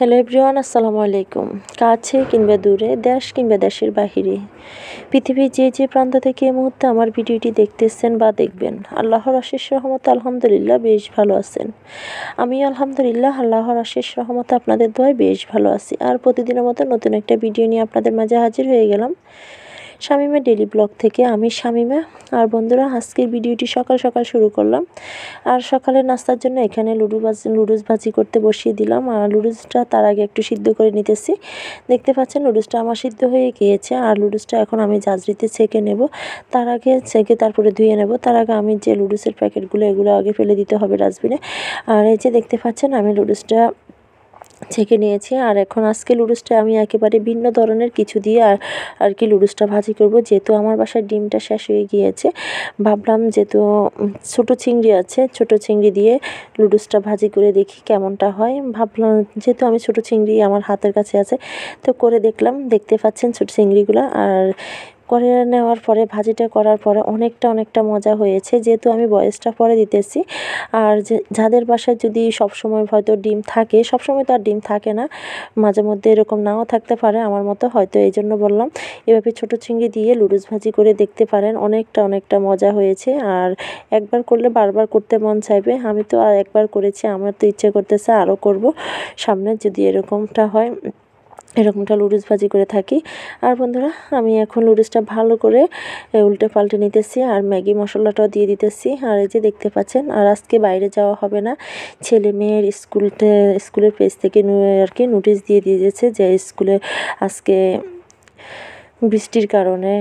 Hello everyone, আসসালামু আলাইকুম। কাছে কিংবা দূরে, দেশ কিংবা দেশের বাহিরে, পৃথিবীর যে যে প্রান্ত থেকে এই মুহূর্তে আমার ভিডিওটি দেখতেছেন বা দেখবেন, আল্লাহর অশেষ রহমতে আলহামদুলিল্লাহ বেশ ভালো আছেন। আমি আলহামদুলিল্লাহ আল্লাহর অশেষ রহমতে আপনাদের দোয়ায় বেশ ভালো আছি। আর প্রতিদিনের মতো নতুন একটা ভিডিও নিয়ে আপনাদের মাঝে হাজির হয়ে গেলাম শামিমা ডেইলি ব্লগ থেকে। আমি শামিমা। আর বন্ধুরা, আজকের ভিডিওটি সকাল সকাল শুরু করলাম। আর সকালের নাস্তার জন্য এখানে লুডুস ভাজি করতে বসিয়ে দিলাম। আর লুডুসটা তার আগে একটু সিদ্ধ করে নিতেছি। দেখতে পাচ্ছেন লুডুসটা আমার সিদ্ধ হয়ে গিয়েছে। আর লুডুসটা এখন আমি জাজরিতে ছেঁকে নেব। তার আগে ছেঁকে তারপরে ধুয়ে নেব। তার আগে আমি যে লুডুসের প্যাকেটগুলো এগুলো আগে ফেলে দিতে হবে ডাস্টবিনে। আর এই যে দেখতে পাচ্ছেন আমি লুডুসটা ছেঁকে নিয়েছি। আর এখন আজকে লুডুসটা আমি একেবারে ভিন্ন ধরনের কিছু দিয়ে আর কি লুডুসটা ভাজি করব। যেহেতু আমার বাসায় ডিমটা শেষ হয়ে গিয়েছে, ভাবলাম যেহেতু ছোটো চিংড়ি আছে, ছোটো চিংড়ি দিয়ে লুডুসটা ভাজি করে দেখি কেমনটা হয়। ভাবলাম যেহেতু আমি ছোটো চিংড়ি আমার হাতের কাছে আছে, তো করে দেখলাম। দেখতে পাচ্ছেন ছোটো চিংড়িগুলো। আর করে নেওয়ার পরে ভাজিটা করার পরে অনেকটা মজা হয়েছে। যেহেতু আমি ভয়েসটা পরে দিতেছি, আর যাদের বাসায় যদি সবসময় হয়তো ডিম থাকে, সবসময় তো আর ডিম থাকে না, মাঝে মধ্যে এরকম নাও থাকতে পারে আমার মতো, হয়তো এই জন্য বললাম এভাবে ছোটো চিংড়ি দিয়ে লুডুস ভাজি করে দেখতে পারেন। অনেকটা মজা হয়েছে। আর একবার করলে বারবার করতে মন চাইবে। আমি তো একবার করেছি, আমার তো ইচ্ছে করতেছে আরও করব সামনে যদি এরকমটা হয়, এরকমটা লুডুস ভাজি করে থাকি। আর বন্ধুরা, আমি এখন লুডুসটা ভালো করে উল্টে পাল্টে নিতেছি আর ম্যাগি মশলাটাও দিয়ে দিতেছি। আর এই যে দেখতে পাচ্ছেন, আর আজকে বাইরে যাওয়া হবে না। ছেলে মেয়ের স্কুলের পেজ থেকে আর কি নোটিশ দিয়ে দিয়েছে যে স্কুলে আজকে বৃষ্টির কারণে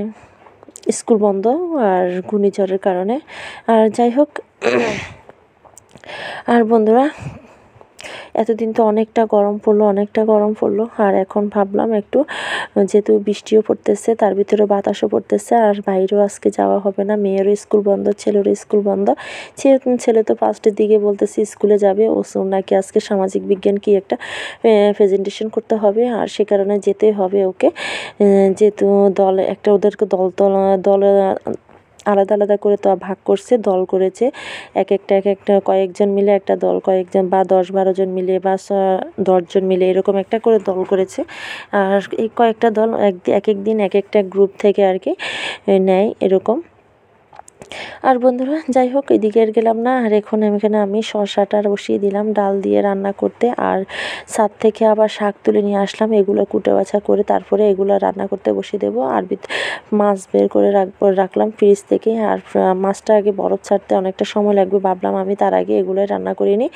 স্কুল বন্ধ, আর ঘূর্ণিঝড়ের কারণে। আর যাই হোক, আর বন্ধুরা, এতদিন তো অনেকটা গরম পড়লো। আর এখন ভাবলাম একটু, যেহেতু বৃষ্টিও পড়তেছে তার ভিতরে বাতাসও পড়তেছে, আর বাইরেও আজকে যাওয়া হবে না। মেয়েরও স্কুল বন্ধ, ছেলেরও স্কুল বন্ধ। ছেলে তো ফার্স্টের দিকে বলতেছে স্কুলে যাবে, ও নাকি আজকে সামাজিক বিজ্ঞান কি একটা প্রেজেন্টেশন করতে হবে, আর সে কারণে যেতে হবে ওকে। যেহেতু ওদেরকে দল আলাদা করে তো ভাগ করছে, দল করেছে। এক একটা কয়েকজন মিলে একটা দল, কয়েকজন বা 10-12 জন মিলে বা 10 জন মিলে এরকম একটা করে দল করেছে। আর এই কয়েকটা দল এক দিন এক একটা গ্রুপ থেকে আর কি নেয় এরকম। আর বন্ধুরা, যাই হোক, এদিকে আর গেলাম না। আর এখন এখানে আমি শসাটা বসিয়ে দিলাম ডাল দিয়ে রান্না করতে। আর ছাদ থেকে আবার শাক তুলে নিয়ে আসলাম, এগুলো কুটে বাছা করে তারপরে এগুলো রান্না করতে বসিয়ে দেবো। আর মাছ বের করে রাখলাম ফ্রিজ থেকে। আর মাছটা আগে বরফ ছাড়তে অনেকটা সময় লাগবে, ভাবলাম আমি তার আগে এগুলোই রান্না করে নিই।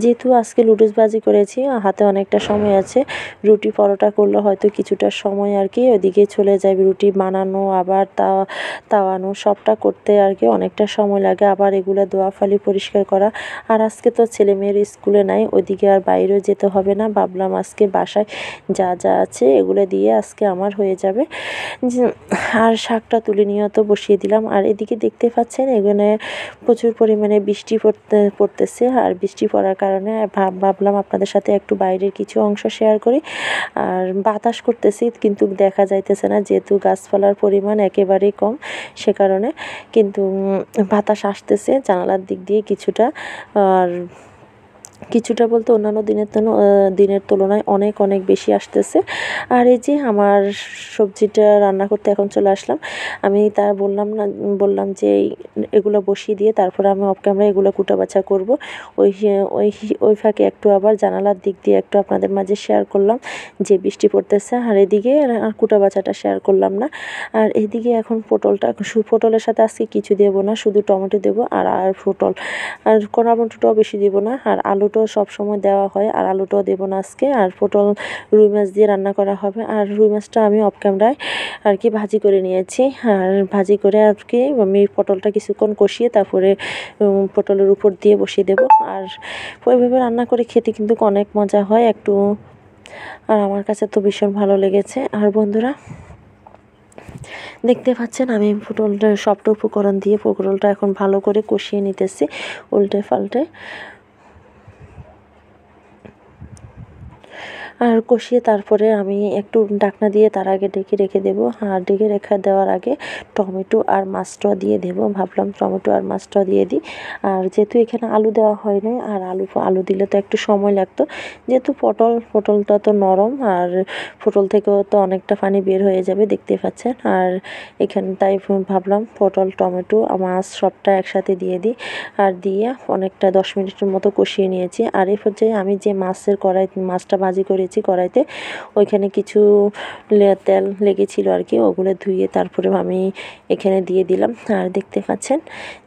যেহেতু আজকে লুডুস ভাজি করেছি, হাতে অনেকটা সময় আছে। রুটি পরোটা করলে হয়তো কিছুটা সময় আর কি ওইদিকে চলে যাবে, রুটি বানানো আবার তাওয়ানো সবটা করতে আর কি অনেকটা সময় লাগে। আবার এগুলো ধোয়া ফালি পরিষ্কার করা। আর আজকে তো ছেলে মেয়ের স্কুলে নাই, ওইদিকে আর বাইরেও যেতে হবে না। ভাবলাম আজকে বাসায় যা আছে এগুলো দিয়ে আজকে আমার হয়ে যাবে। আর শাকটা তুলে নিয়ে তো বসিয়ে দিলাম। আর এদিকে দেখতে পাচ্ছেন এখানে প্রচুর পরিমাণে বৃষ্টি পড়তেছে। আর বৃষ্টি পড়ার কারণে ভাবলাম আপনাদের সাথে একটু বাইরের কিছু অংশ শেয়ার করি। আর বাতাস করতেছি কিন্তু দেখা যাইতেছে না, যেহেতু গাছপালার পরিমাণ একেবারেই কম, সে কারণে। কিন্তু বাতাস আসতেছে জানালার দিক দিয়ে কিছুটা। আর কিছুটা বলতে অন্যান্য দিনের তুলনায় অনেক বেশি আসতেছে। আর এই যে আমার সবজিটা রান্না করতে এখন চলে আসলাম। আমি বললাম যে এগুলো বসিয়ে দিয়ে তারপরে আমি অফ ক্যামেরা এগুলো কুটা বাছা করবো। ওই ফাঁকে একটু আবার জানালার দিক দিয়ে একটু আপনাদের মাঝে শেয়ার করলাম যে বৃষ্টি পড়তেছে। আর এদিকে আর কুটা বাছাটা শেয়ার করলাম না। আর এদিকে এখন পটলের সাথে আজকে কিছু দেবো না, শুধু টমেটো দেবো আর পটল, আর টমেটোটাও বেশি দেবো না। আর আলুটাও সবসময় দেওয়া হয়, আর আলুটাও দেবো না আজকে। আর পটল রুই মাছ দিয়ে রান্না করা হবে। আর রুই মাছটা আমি অফ ক্যামেরায় আর কি ভাজি করে নিয়েছি। আর ভাজি করে আর কি আমি পটলটা কিছুক্ষণ কষিয়ে তারপরে পটলের উপর দিয়ে বসিয়ে দেবো। আর ওইভাবে রান্না করে খেতে কিন্তু অনেক মজা হয় একটু, আর আমার কাছে তো ভীষণ ভালো লেগেছে। আর বন্ধুরা, দেখতে পাচ্ছেন আমি পটলটা সবটা উপকরণ দিয়ে পটলটা এখন ভালো করে কষিয়ে নিতেছি উল্টে পাল্টে। আর কষিয়ে তারপরে আমি একটু ঢাকনা দিয়ে তার আগে ঢেকে রেখে দেবো। আর ঢেকে রেখে দেওয়ার আগে টমেটো আর মাছটা দিয়ে দেবো। ভাবলাম টমেটো আর মাছটা দিয়ে দিই। আর যেহেতু এখানে আলু দেওয়া হয় নাই, আর আলু দিলে তো একটু সময় লাগতো, যেহেতু পটলটা তো নরম, আর পটল থেকেও তো অনেকটা পানি বের হয়ে যাবে, দেখতে পাচ্ছেন। আর এখানে তাই ভাবলাম পটল, টমেটো, মাছ সবটা একসাথে দিয়ে দিই। আর দিয়ে অনেকটা 10 মিনিটের মতো কষিয়ে নিয়েছি। আর এই পর্যায়ে আমি যে মাছটা ভাজি করেছি কড়াইতে, ওইখানে কিছু তেল লেগেছিল আর কি, ওগুলো ধুয়ে তারপরে আমি এখানে দিয়ে দিলাম। আর দেখতে পাচ্ছেন,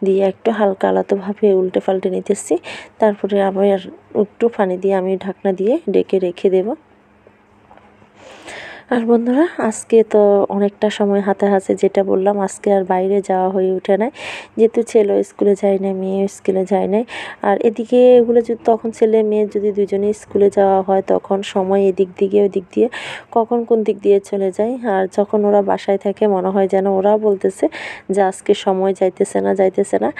দিয়ে একটু হালকা আলতোভাবে উল্টে পাল্টে নিতেছি। তারপরে আবার একটু পানি দিয়ে আমি ঢাকনা দিয়ে ঢেকে রেখে দেব। আর বন্ধুরা, আজকে তো অনেকটা সময় হাতে হাতে, যেটা বললাম, আজকে আর বাইরে যাওয়া হয়ে ওঠে নাই, যেহেতু ছেলেও স্কুলে যায় নাই, মেয়েও স্কুলে যায় নাই। আর এদিকে এগুলো যদি তখন ছেলে মেয়ে যদি দুজনেই স্কুলে যাওয়া হয়, তখন সময় এদিক দিকে ওই দিক দিয়ে কখন কোন দিক দিয়ে চলে যায়। আর যখন ওরা বাসায় থাকে মনে হয় যেন ওরা বলতেছে যে আজকে সময় যাইতেছে না।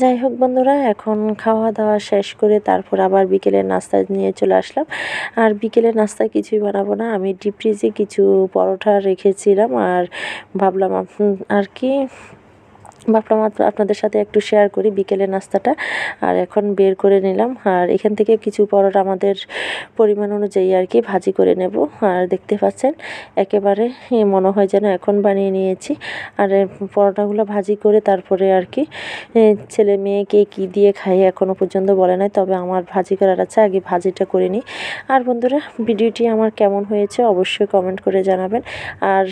যাই হোক বন্ধুরা, এখন খাওয়া দাওয়া শেষ করে তারপর আবার বিকেলের নাস্তা নিয়ে চলে আসলাম। আর বিকেলের নাস্তায় কিছুই বানাবো না, আমি ডিপ ফ্রিজে কিছু পরোটা রেখেছিলাম। আর ভাবলাম আপনাদের সাথে একটু শেয়ার করি বিকেলের নাস্তাটা। আর এখন বের করে নিলাম। আর এখান থেকে কিছু পরোটা আমাদের পরিমাণ অনুযায়ী আর কি ভাজি করে নেব। আর দেখতে পাচ্ছেন, একেবারে মনে হয় যেন এখন বানিয়ে নিয়েছি। আর পরোটাগুলো ভাজি করে তারপরে আর কি ছেলে মেয়েকে কী দিয়ে খাই এখনও পর্যন্ত বলে নাই, তবে আমার ভাজি করার আছে, আগে ভাজিটা করে নিই। আর বন্ধুরা, ভিডিওটি আমার কেমন হয়েছে অবশ্যই কমেন্ট করে জানাবেন। আর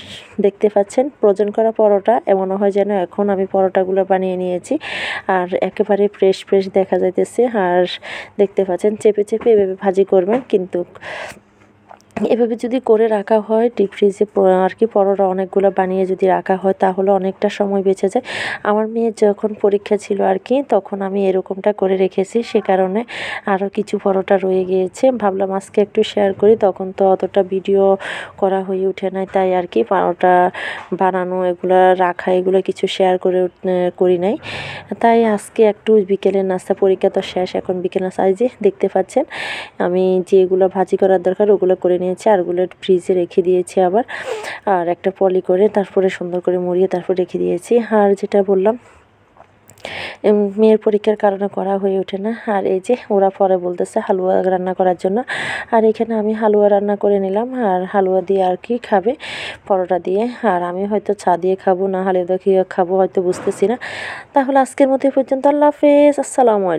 দেখতে পাচ্ছেন, ফ্রোজেন করা পরোটা, মনে হয় যেন এখন আমি পরোটাগুলো বানিয়ে নিয়েছি। আর একেবারে ফ্রেশ দেখা যাইতেছে। আর দেখতে পাচ্ছেন, চেপে এভাবে ভাজি করবেন, কিন্তু এভাবে যদি করে রাখা হয় ডিপ ফ্রিজে আর কি, পরোটা অনেকগুলো বানিয়ে যদি রাখা হয় তাহলে অনেকটা সময় বেঁচে যায়। আমার মেয়ের যখন পরীক্ষা ছিল আর কি, তখন আমি এরকমটা করে রেখেছি, সে কারণে আরও কিছু পরোটা রয়ে গিয়েছে। ভাবলাম আজকে একটু শেয়ার করি, তখন তো অতটা ভিডিও করা হয়ে ওঠে নাই, তাই আর কি পরোটা বানানো, এগুলো রাখা, এগুলো কিছু শেয়ার করি নাই। তাই আজকে একটু বিকেলের নাস্তা, পরীক্ষা তো শেষ, এখন বিকেল নাস্তা, এই যে দেখতে পাচ্ছেন আমি যেগুলো ভাজি করার দরকার ওগুলো করে নিয়েছি, আর ওগুলো ফ্রিজে রেখে দিয়েছি আবার। আর একটা পলি করে তারপরে সুন্দর করে মুড়িয়ে তারপর রেখে দিয়েছি। আর যেটা বললাম, মেয়ের পরীক্ষার কারণে করা হয়ে ওঠে না। আর এই যে ওরা পরে বলতেছে হালুয়া রান্না করার জন্য, আর এখানে আমি হালুয়া রান্না করে নিলাম। আর হালুয়া দিয়ে আর কি খাবে, পরোটা দিয়ে। আর আমি হয়তো চা দিয়ে খাবো, না হালুয়া দিয়ে খাবো হয়তো, বুঝতেছি না। তাহলে আজকের মতো এই পর্যন্ত। আল্লাহ হাফেজ, আসসালামু আলাইকুম।